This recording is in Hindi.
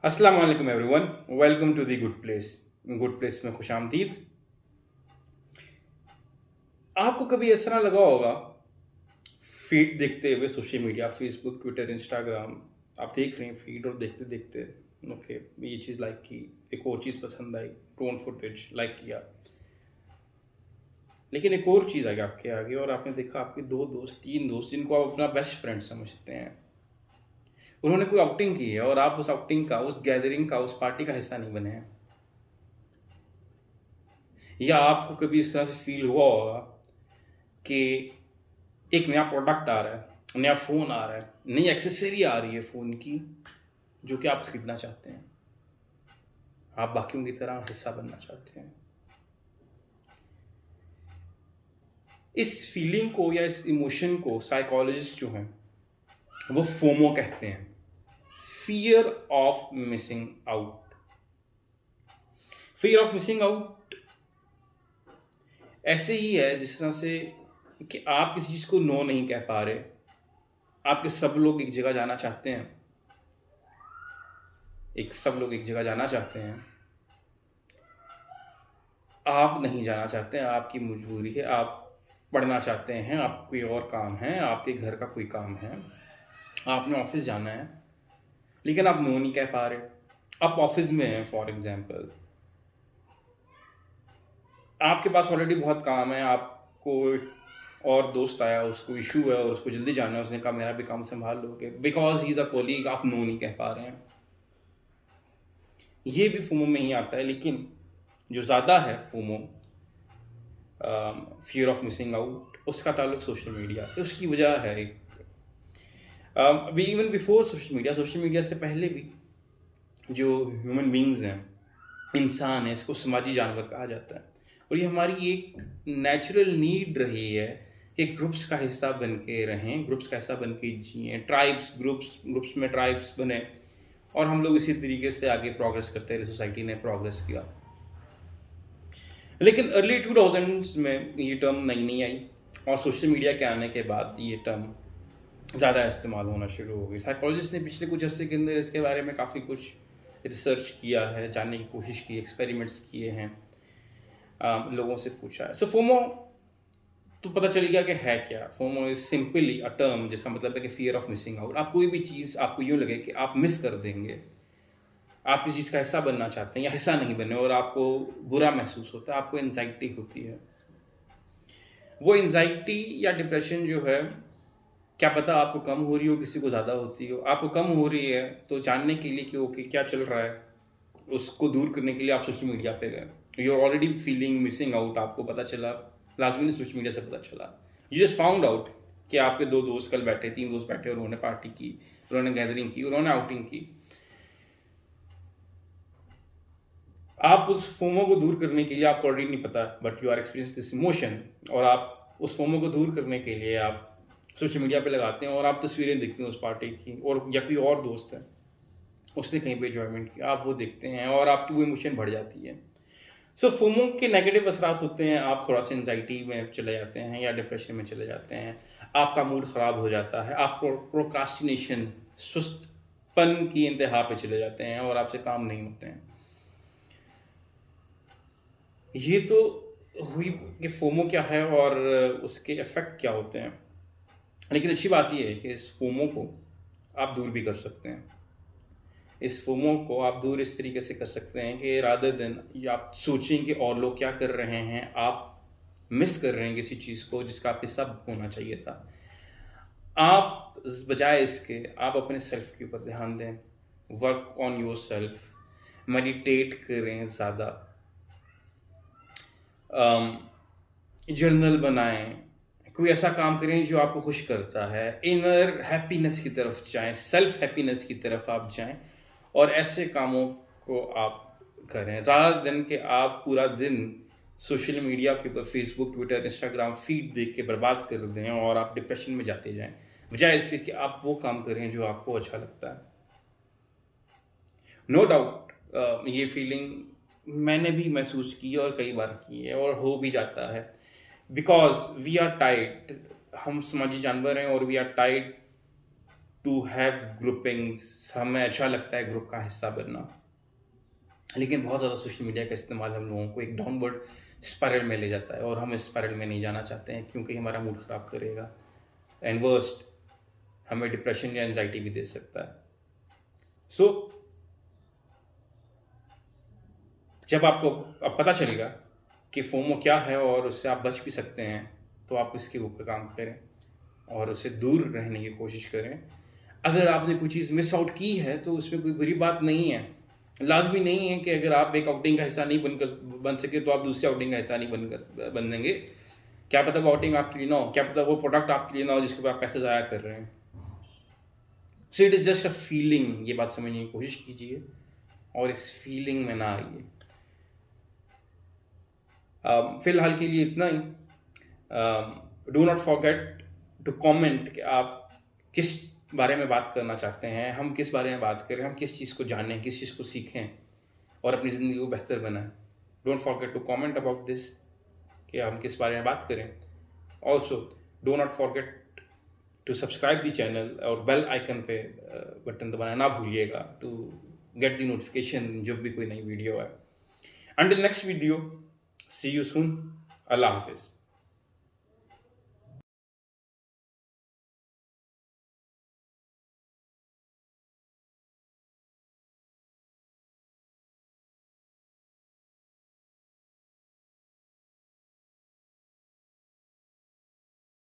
अस्सलाम वालेकुम everyone, welcome to the good place. Good place में खुशामदीद। आपको कभी ऐसा ना लगा होगा फीड देखते हुए social media, Facebook, Twitter, Instagram, आप देख रहे हैं फीड और देखते देखते ओके ये चीज़ लाइक की, एक और चीज़ पसंद आई, ड्रोन फुटेज लाइक किया, लेकिन एक और चीज़ आई आपके आगे और आपने देखा आपके दो दोस्त, तीन दोस्त जिनको आप अपना बेस्ट फ्रेंड समझते हैं, उन्होंने कोई आउटिंग की है और आप उस आउटिंग का, उस गैदरिंग का, उस पार्टी का हिस्सा नहीं बने हैं। या आपको कभी इस तरह से फील हुआ होगा कि एक नया प्रोडक्ट आ रहा है, नया फ़ोन आ रहा है, नई एक्सेसरी आ रही है फ़ोन की, जो कि आप खरीदना चाहते हैं, आप बाकियों की तरह हिस्सा बनना चाहते हैं। इस फीलिंग को या इस इमोशन को साइकोलॉजिस्ट जो हैं वो फोमो कहते हैं, fear of missing out. Fear of missing out ऐसे ही है जिस तरह से कि आप किसी चीज़ को नो नहीं कह पा रहे, आपके सब लोग एक जगह जाना चाहते हैं, सब लोग एक जगह जाना चाहते हैं, आप नहीं जाना चाहते हैं, आपकी मजबूरी है, आप पढ़ना चाहते हैं, आपको कोई और काम है, आपके घर का कोई काम है, आपने ऑफिस जाना है, लेकिन आप नो नहीं कह पा रहे। आप ऑफिस में हैं फॉर एग्जांपल, आपके पास ऑलरेडी बहुत काम है, आपको और दोस्त आया, उसको इशू है और उसको जल्दी जाना है, उसने कहा मेरा भी काम संभाल लोगे, because he is a colleague, आप नो नहीं कह पा रहे हैं। ये भी फोमो में ही आता है, लेकिन जो ज़्यादा है FOMO, fear of missing out, उसका ताल्लुक सोशल मीडिया से। उसकी वजह है एक, अभी इवन बिफोर सोशल मीडिया से पहले भी जो ह्यूमन बींग्स हैं, इंसान है, इसको समाजी जानवर कहा जाता है, और ये हमारी एक नेचुरल नीड रही है कि ग्रुप्स का हिस्सा बन के रहें, ग्रुप्स का हिस्सा बन के जिए, ट्राइब्स, ग्रुप्स में ट्राइब्स बने, और हम लोग इसी तरीके से आगे प्रोग्रेस करते रहे, सोसाइटी ने प्रोग्रेस किया। लेकिन अर्ली 2000s में ये टर्म नई आई और सोशल मीडिया के आने के बाद ये टर्म ज़्यादा इस्तेमाल होना शुरू हो गई। साइकोलॉजिस्ट ने पिछले कुछ अर्से के अंदर इसके बारे में काफ़ी कुछ रिसर्च किया है, जानने की कोशिश की, एक्सपेरिमेंट्स किए हैं, लोगों से पूछा है। सो फोमो तो पता चल गया कि है क्या। FOMO is simply a term जिसका मतलब है कि फियर ऑफ मिसिंग आउट। आप कोई भी चीज़ आपको यूँ लगे कि आप मिस कर देंगे, आप किसी चीज़ का हिस्सा बनना चाहते हैं या हिस्सा नहीं बने, और आपको बुरा महसूस होता है, आपको एंजाइटी होती है। वो एंजाइटी या डिप्रेशन जो है, क्या पता आपको कम हो रही हो, किसी को ज़्यादा होती हो। आपको कम हो रही है तो जानने के लिए कि ओके क्या चल रहा है, उसको दूर करने के लिए आप सोशल मीडिया पे गए। You are already feeling missing out, आपको पता चला, लाजमी नहीं सोशल मीडिया से पता चला, यू जस्ट फाउंड आउट कि आपके दो दोस्त कल बैठे, तीन दोस्त बैठे, उन्होंने पार्टी की, उन्होंने गैदरिंग की, उन्होंने आउटिंग की। आप उस फोमो को दूर करने के लिए, आपको ऑलरेडी नहीं पता but you are experience this emotion, और आप उस फोमो को दूर करने के लिए आप सोशल मीडिया पे लगाते हैं और आप तस्वीरें देखते हैं उस पार्टी की, और या कोई और दोस्त है उसने कहीं पे एंजॉयमेंट किया, आप वो देखते हैं और आपकी वो इमोशन बढ़ जाती है। सो फोमो के नेगेटिव असरात होते हैं, आप थोड़ा सा एंजाइटी में चले जाते हैं या डिप्रेशन में चले जाते हैं, आपका मूड ख़राब हो जाता है, आप प्रोक्रास्टिनेशन, सुस्तपन की इंतहा पे चले जाते हैं और आपसे काम नहीं होते हैं। ये तो हुई कि फोमो क्या है और उसके इफ़ेक्ट क्या होते हैं। लेकिन अच्छी बात ये है कि इस फोमो को आप दूर भी कर सकते हैं। इस फोमो को आप दूर इस तरीके से कर सकते हैं कि रादर देन या आप सोचें कि और लोग क्या कर रहे हैं, आप मिस कर रहे हैं किसी चीज़ को जिसका आप हिस्सा होना चाहिए था। आप बजाय इसके आप अपने सेल्फ के ऊपर ध्यान दें, work on your self, meditate करें ज़्यादा, जर्नल बनाएं, कोई ऐसा काम करें जो आपको खुश करता है, इनर हैप्पीनेस की तरफ जाएं, सेल्फ हैप्पीनेस की तरफ आप जाएं, और ऐसे कामों को आप करें rather देन कि आप पूरा दिन सोशल मीडिया के ऊपर फेसबुक, ट्विटर, इंस्टाग्राम फीड देख के बर्बाद कर दें और आप डिप्रेशन में जाते जाएं, बजाय इससे कि आप वो काम करें जो आपको अच्छा लगता है। नो डाउट ये फीलिंग मैंने भी महसूस की और कई बार की है और हो भी जाता है, बिकॉज वी आर टाइड, हम समाजी जानवर हैं और we are tied to have groupings, हमें अच्छा लगता है ग्रुप का हिस्सा बनना, लेकिन बहुत ज़्यादा सोशल मीडिया का इस्तेमाल हम लोगों को एक डाउनवर्ड स्पायरल में ले जाता है, और हम इस स्पायरल में नहीं जाना चाहते हैं क्योंकि हमारा मूड ख़राब करेगा, एंड वर्स्ट हमें डिप्रेशन या एंजाइटी भी दे सकता है। सो जब आपको अब पता चलेगा कि फोमो क्या है और उससे आप बच भी सकते हैं, तो आप इसके ऊपर काम करें और उससे दूर रहने की कोशिश करें। अगर आपने कोई चीज़ मिस आउट की है तो उसमें कोई बुरी बात नहीं है। लाज़मी नहीं है कि अगर आप एक आउटिंग का हिस्सा नहीं बन सके तो आप दूसरी आउटिंग का हिस्सा नहीं बनेंगे। क्या पता वो आउटिंग आपके लिए ना हो, क्या पता वो प्रोडक्ट आपके लिए ना हो जिसके ऊपर आप पैसे ज़ाया कर रहे हैं। So it is just a feeling, ये बात समझने की कोशिश कीजिए और इस फीलिंग में ना आइए। फिलहाल के लिए इतना ही। Do not forget to comment कि आप किस बारे में बात करना चाहते हैं, हम किस बारे में बात करें, हम किस चीज़ को जानें, किस चीज़ को सीखें और अपनी ज़िंदगी को बेहतर बनाएं। Don't forget to comment about this कि हम किस बारे में बात करें। Also do not forget to subscribe the channel और बेल आइकन पे बटन दबाना ना भूलिएगा टू गेट द नोटिफिकेशन जब भी कोई नई वीडियो है। Until next video, see you soon, अल्लाह हाफिज़।